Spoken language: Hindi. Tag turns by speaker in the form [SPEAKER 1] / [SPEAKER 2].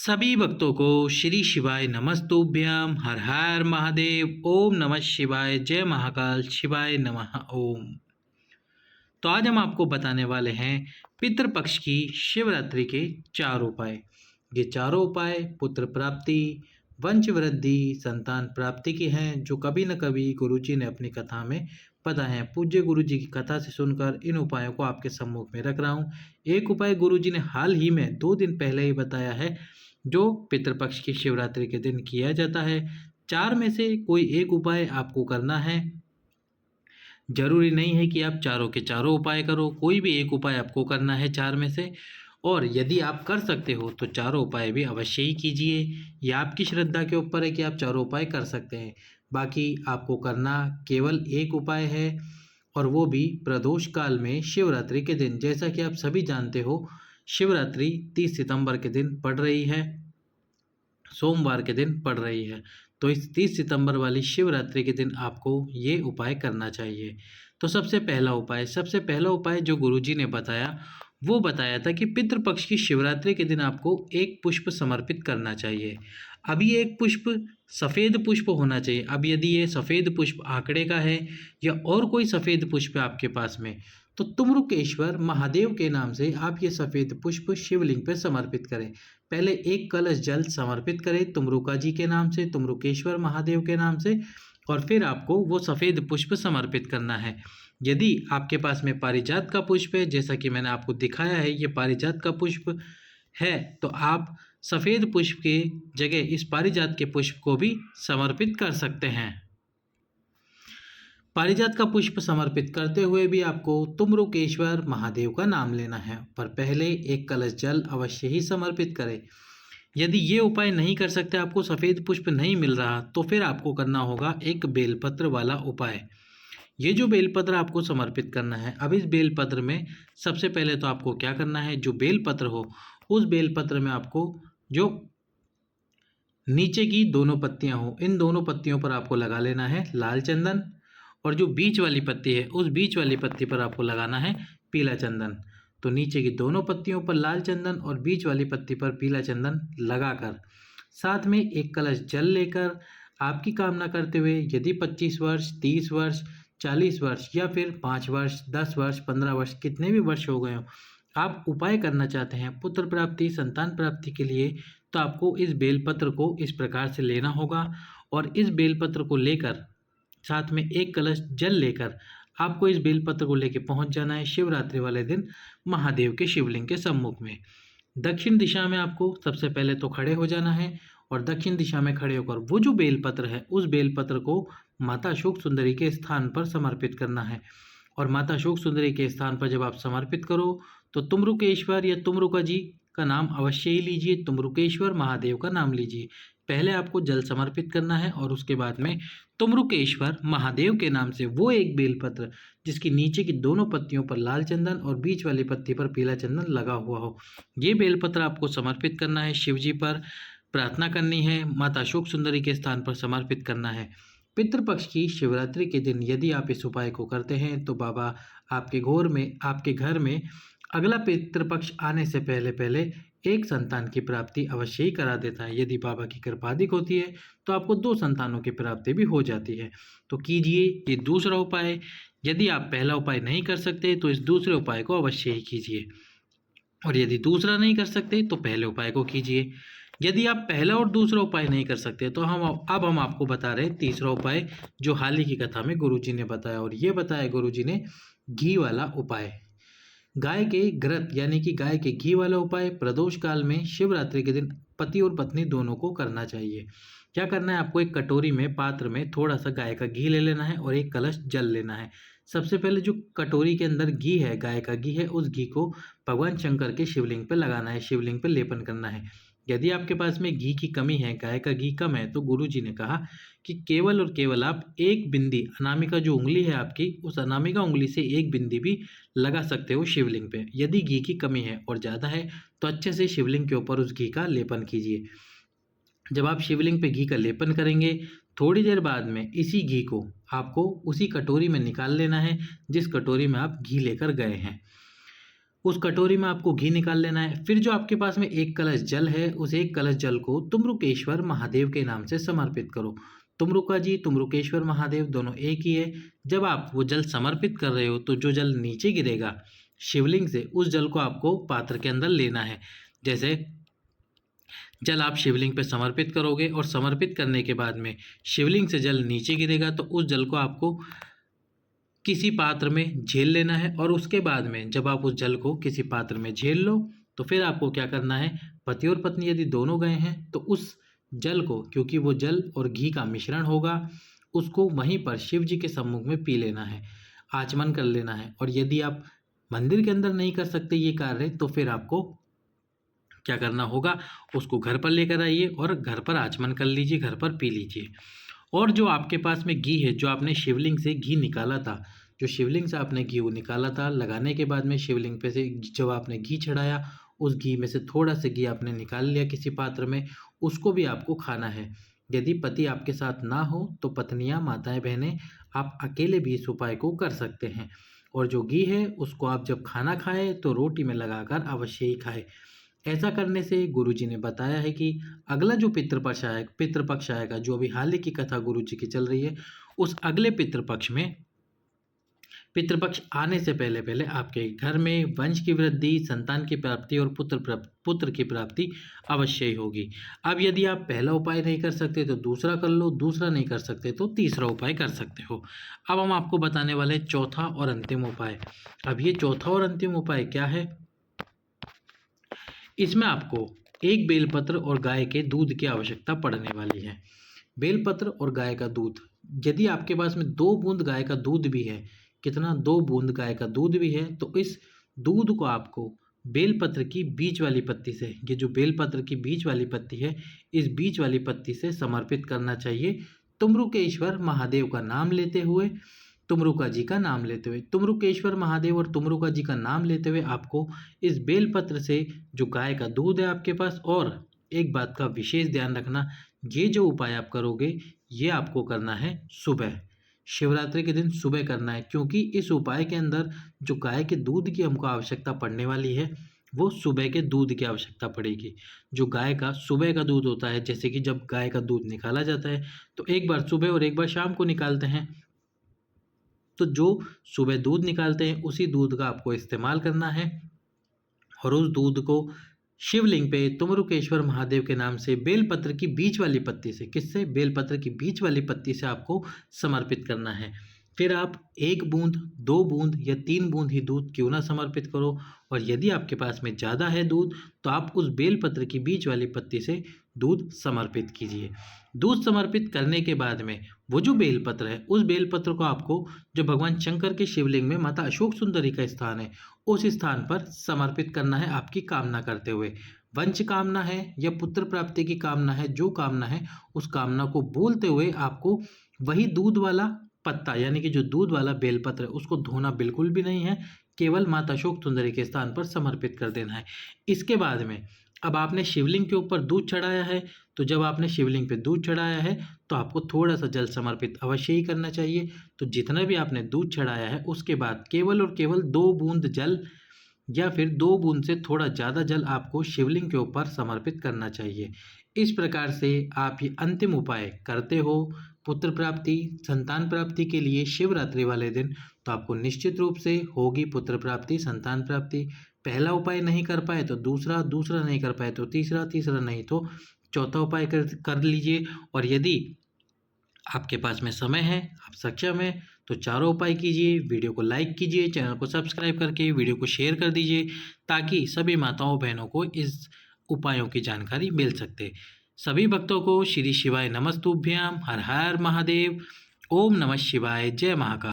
[SPEAKER 1] सभी भक्तों को श्री शिवाय नमस्तुभ्यम। हर हर महादेव। ओम नमः शिवाय। जय महाकाल। शिवाय नमः। ओम। तो आज हम आपको बताने वाले हैं पितृपक्ष की शिवरात्रि के 4 उपाय। ये चारों उपाय पुत्र प्राप्ति, वंश वृद्धि, संतान प्राप्ति के हैं, जो कभी न कभी गुरुजी ने अपनी कथा में बताए हैं। पूज्य गुरुजी की कथा से सुनकर इन उपायों को आपके सम्मुख में रख रहा हूँ। एक उपाय गुरुजी ने हाल ही में 2 दिन पहले ही बताया है, जो पितृपक्ष की शिवरात्रि के दिन किया जाता है। 4 में से कोई एक उपाय आपको करना है। जरूरी नहीं है कि आप चारों के चारों उपाय करो, कोई भी एक उपाय आपको करना है 4 में से। और यदि आप कर सकते हो तो चारों उपाय भी अवश्य ही कीजिए। यह आपकी श्रद्धा के ऊपर है कि आप चारों उपाय कर सकते हैं। बाकी आपको करना केवल एक उपाय है, और वो भी प्रदोष काल में शिवरात्रि के दिन। जैसा कि आप सभी जानते हो, शिवरात्रि 30 सितंबर के दिन पड़ रही है, सोमवार के दिन पड़ रही है। तो इस 30 सितंबर वाली शिवरात्रि के दिन आपको ये उपाय करना चाहिए। तो सबसे पहला उपाय जो गुरुजी ने बताया, वो बताया था कि पितृपक्ष की शिवरात्रि के दिन आपको एक पुष्प समर्पित करना चाहिए। अभी एक पुष्प सफ़ेद पुष्प होना चाहिए। अब यदि ये सफ़ेद पुष्प आंकड़े का है या और कोई सफ़ेद पुष्प है आपके पास में, तो तुम्रुकेश्वर महादेव के नाम से आप ये सफ़ेद पुष्प शिवलिंग पर समर्पित करें। पहले एक कलश जल समर्पित करें तुमरुका जी के नाम से, तुम्रुकेश्वर महादेव के नाम से, और फिर आपको वो सफ़ेद पुष्प समर्पित करना है। यदि आपके पास में पारिजात का पुष्प है, जैसा कि मैंने आपको दिखाया है, ये पारिजात का पुष्प है, तो आप सफ़ेद पुष्प के जगह इस पारिजात के पुष्प को भी समर्पित कर सकते हैं। पारिजात का पुष्प समर्पित करते हुए भी आपको तुम्रुकेश्वर महादेव का नाम लेना है, पर पहले एक कलश जल अवश्य ही समर्पित करें। यदि ये उपाय नहीं कर सकते, आपको सफ़ेद पुष्प नहीं मिल रहा, तो फिर आपको करना होगा एक बेलपत्र वाला उपाय। ये जो बेलपत्र आपको समर्पित करना है, अब इस बेलपत्र में सबसे पहले तो आपको क्या करना है, जो बेलपत्र हो उस बेलपत्र में आपको जो नीचे की दोनों पत्तियां हो, इन दोनों पत्तियों पर आपको लगा लेना है लाल चंदन, और जो बीच वाली पत्ती है उस बीच वाली पत्ती पर आपको लगाना है पीला चंदन। तो नीचे की दोनों पत्तियों पर लाल चंदन और बीच वाली पत्ती पर पीला चंदन लगाकर साथ में एक कलश जल लेकर आपकी कामना करते हुए, यदि 25 वर्ष, 30 वर्ष, 40 वर्ष या फिर 5 वर्ष, 10 वर्ष, 15 वर्ष, कितने भी वर्ष हो गए हो, आप उपाय करना चाहते हैं पुत्र प्राप्ति, संतान प्राप्ति के लिए, तो आपको इस बेलपत्र को इस प्रकार से लेना होगा। और इस बेलपत्र को लेकर साथ में एक कलश जल लेकर आपको इस बेलपत्र को लेकर पहुंच जाना है शिवरात्रि वाले दिन महादेव के शिवलिंग के सम्मुख में। दक्षिण दिशा में आपको सबसे पहले तो खड़े हो जाना है, और दक्षिण दिशा में खड़े होकर वो जो बेलपत्र है उस बेलपत्र को माता अशोक सुंदरी के स्थान पर समर्पित करना है। और माता अशोक सुंदरी के स्थान पर जब आप समर्पित करो, तो तुम्रुकेश्वर या तुम्रुका जी का नाम अवश्य ही लीजिए, तुम्रुकेश्वर महादेव का नाम लीजिए। पहले आपको जल समर्पित करना है और उसके बाद में तुम्रुकेश्वर महादेव के नाम से वो एक बेलपत्र, जिसकी नीचे की दोनों पत्तियों पर लाल चंदन और बीच वाली पत्ती पर पीला चंदन लगा हुआ हो, ये बेलपत्र आपको समर्पित करना है। शिव जी पर प्रार्थना करनी है, माता अशोक सुंदरी के स्थान पर समर्पित करना है। पितृपक्ष की शिवरात्रि के दिन यदि आप इस उपाय को करते हैं, तो बाबा आपके घर में अगला पितृपक्ष आने से पहले पहले एक संतान की प्राप्ति अवश्य ही करा देता है। यदि बाबा की कृपा अधिक होती है तो आपको 2 संतानों की प्राप्ति भी हो जाती है। तो कीजिए ये दूसरा उपाय। यदि आप पहला उपाय नहीं कर सकते तो इस दूसरे उपाय को अवश्य ही कीजिए, और यदि दूसरा नहीं कर सकते तो पहले उपाय को कीजिए। यदि आप पहला और दूसरा उपाय नहीं कर सकते, तो हम आपको बता रहे हैं तीसरा उपाय, जो हाल ही की कथा में गुरुजी ने बताया। और ये बताया गुरुजी ने घी वाला उपाय। गाय के घृत यानी कि गाय के घी वाला उपाय प्रदोष काल में शिवरात्रि के दिन पति और पत्नी दोनों को करना चाहिए। क्या करना है, आपको एक कटोरी में, पात्र में थोड़ा सा गाय का घी ले लेना है और एक कलश जल लेना है। सबसे पहले जो कटोरी के अंदर घी है, गाय का घी है, उस घी को भगवान शंकर के शिवलिंग पर लगाना है, शिवलिंग पर लेपन करना है। यदि आपके पास में घी की कमी है, गाय का घी कम है, तो गुरु जी ने कहा कि केवल और केवल आप एक बिंदी, अनामिका जो उंगली है आपकी, उस अनामिका उंगली से एक बिंदी भी लगा सकते हो शिवलिंग पे। यदि घी की कमी है और ज़्यादा है, तो अच्छे से शिवलिंग के ऊपर उस घी का लेपन कीजिए। जब आप शिवलिंग पे घी का लेपन करेंगे, थोड़ी देर बाद में इसी घी को आपको उसी कटोरी में निकाल लेना है जिस कटोरी में आप घी लेकर गए हैं। उस कटोरी में आपको घी निकाल लेना है। फिर जो आपके पास में एक कलश जल है, उस एक कलश जल को तुम्रुकेश्वर महादेव के नाम से समर्पित करो। तुम्रुका जी, तुम्रुकेश्वर महादेव दोनों एक ही है। जब आप वो जल समर्पित कर रहे हो तो जो जल नीचे गिरेगा शिवलिंग से, उस जल को आपको पात्र के अंदर लेना है। जैसे जल आप शिवलिंग पे समर्पित करोगे और समर्पित करने के बाद में शिवलिंग से जल नीचे गिरेगा तो उस जल को आपको किसी पात्र में झेल लेना है। और उसके बाद में जब आप उस जल को किसी पात्र में झेल लो तो फिर आपको क्या करना है, पति और पत्नी यदि दोनों गए हैं तो उस जल को, क्योंकि वो जल और घी का मिश्रण होगा, उसको वहीं पर शिव जी के सम्मुख में पी लेना है, आचमन कर लेना है। और यदि आप मंदिर के अंदर नहीं कर सकते ये कार्य तो फिर आपको क्या करना होगा, उसको घर पर लेकर आइए और घर पर आचमन कर लीजिए, घर पर पी लीजिए। और जो आपके पास में घी है, जो आपने शिवलिंग से घी निकाला था, जो शिवलिंग से आपने घी वो निकाला था, लगाने के बाद में शिवलिंग पे से जब आपने घी चढ़ाया, उस घी में से थोड़ा सा घी आपने निकाल लिया किसी पात्र में, उसको भी आपको खाना है। यदि पति आपके साथ ना हो तो पत्नियां, माताएं, बहनें, आप अकेले भी इस उपाय को कर सकते हैं। और जो घी है उसको आप जब खाना खाएं तो रोटी में लगाकर अवश्य ही खाएं। ऐसा करने से गुरुजी ने बताया है कि अगला जो पितृपक्ष आएगा, जो अभी हाल ही की कथा गुरुजी की चल रही है, उस अगले पितृपक्ष में, पितृपक्ष आने से पहले पहले आपके घर में वंश की वृद्धि, संतान की प्राप्ति और पुत्र की प्राप्ति अवश्य ही होगी। अब यदि आप पहला उपाय नहीं कर सकते तो दूसरा कर लो, दूसरा नहीं कर सकते तो तीसरा उपाय कर सकते हो। अब हम आपको बताने वाले हैं चौथा और अंतिम उपाय। अब ये चौथा और अंतिम उपाय क्या है, इसमें आपको एक बेलपत्र और गाय के दूध की आवश्यकता पड़ने वाली है। बेलपत्र और गाय का दूध, यदि आपके पास में 2 बूंद गाय का दूध भी है, कितना, 2 बूंद गाय का दूध भी है, तो इस दूध को आपको बेलपत्र की बीच वाली पत्ती से, ये जो बेलपत्र की बीच वाली पत्ती है, इस बीच वाली पत्ती से समर्पित करना चाहिए। तुम्रुकेश्वर महादेव का नाम लेते हुए, तुमरुका जी का नाम लेते हुए, तुमरुकेश्वर महादेव और तुमरुका जी का नाम लेते हुए आपको इस बेलपत्र से, जो गाय का दूध है आपके पास, और एक बात का विशेष ध्यान रखना, ये जो उपाय आप करोगे ये आपको करना है सुबह, शिवरात्रि के दिन सुबह करना है, क्योंकि इस उपाय के अंदर जो गाय के दूध की हमको आवश्यकता पड़ने वाली है वो सुबह के दूध की आवश्यकता पड़ेगी। जो गाय का सुबह का दूध होता है, जैसे कि जब गाय का दूध निकाला जाता है तो एक बार सुबह और एक बार शाम को निकालते हैं, तो जो सुबह दूध निकालते हैं उसी दूध का आपको इस्तेमाल करना है। और उस दूध को शिवलिंग पे तुमरुकेश्वर महादेव के नाम से बेलपत्र की बीच वाली पत्ती से, किससे, बेलपत्र की बीच वाली पत्ती से आपको समर्पित करना है। फिर आप 1 बूंद, 2 बूंद या 3 बूंद ही दूध क्यों ना समर्पित करो। और यदि आपके पास में ज़्यादा है दूध तो आप उस बेलपत्र की बीच वाली पत्ती से दूध समर्पित कीजिए। दूध समर्पित करने के बाद में वो जो बेलपत्र है, उस बेलपत्र को आपको, जो भगवान शंकर के शिवलिंग में माता अशोक सुंदरी का स्थान है, उस स्थान पर समर्पित करना है आपकी कामना करते हुए। वंश कामना है या पुत्र प्राप्ति की कामना है, जो कामना है उस कामना को बोलते हुए आपको वही दूध वाला पत्ता, यानी कि जो दूध वाला बेलपत्र है, उसको धोना बिल्कुल भी नहीं है, केवल माता अशोक सुंदरी के स्थान पर समर्पित कर देना है। इसके बाद में अब आपने शिवलिंग के ऊपर दूध चढ़ाया है, तो जब आपने शिवलिंग पे दूध चढ़ाया है तो आपको थोड़ा सा जल समर्पित अवश्य ही करना चाहिए। तो जितना भी आपने दूध चढ़ाया है उसके बाद केवल और केवल 2 बूंद जल या फिर 2 बूंद से थोड़ा ज़्यादा जल आपको शिवलिंग के ऊपर समर्पित करना चाहिए। इस प्रकार से आप ये अंतिम उपाय करते हो पुत्र प्राप्ति, संतान प्राप्ति के लिए शिवरात्रि वाले दिन, तो आपको निश्चित रूप से होगी पुत्र प्राप्ति, संतान प्राप्ति। पहला उपाय नहीं कर पाए तो दूसरा, दूसरा नहीं कर पाए तो तीसरा, तीसरा नहीं तो चौथा उपाय कर लीजिए। और यदि आपके पास में समय है, आप सक्षम है, तो चारों उपाय कीजिए। वीडियो को लाइक कीजिए, चैनल को सब्सक्राइब करके वीडियो को शेयर कर दीजिए, ताकि सभी माताओं बहनों को इस उपायों की जानकारी मिल सकते। सभी भक्तों को श्री शिवाय नमस्तुभ्याम, हर हर महादेव, ओम नमः शिवाय, जय महाकाल।